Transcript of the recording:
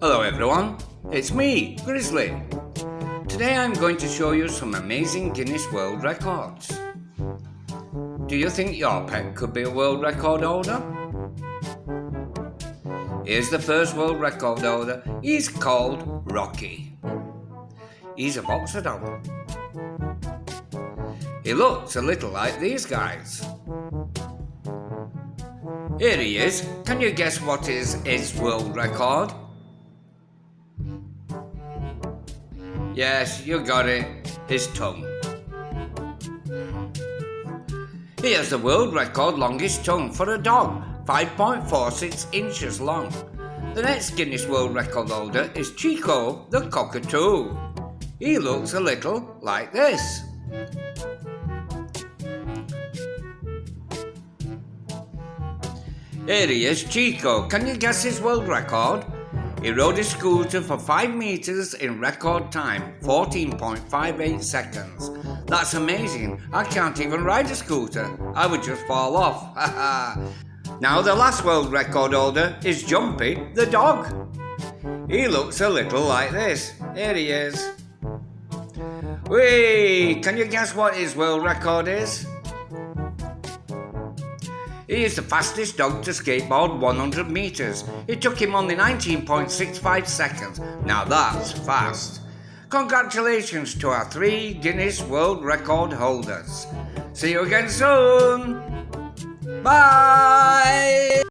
Hello everyone, it's me, Grizzly. Today I'm going to show you some amazing Guinness World Records. Do you think your pet could be a world record holder? Here's the first world record holder. He's called Rocky. He's a boxer dog. He looks a little like these guys. Here he is. Can you guess what is his world record? Yes, you got it. His tongue. He has the world record longest tongue for a dog, 5.46 inches long. The next Guinness World Record holder is Chico the Cockatoo. He looks a little like this. Here he is, Chico. Can you guess his world record? He rode a scooter for 5 meters in record time, 14.58 seconds. That's amazing. I can't even ride a scooter. I would just fall off. Now the last world record holder is Jumpy the Dog. He looks a little like this. Here he is. Whee! Can you guess what his world record is? He is the fastest dog to skateboard 100 meters. It took him only 19.65 seconds. Now that's fast. Congratulations to our 3 Guinness World Record holders. See you again soon. Bye!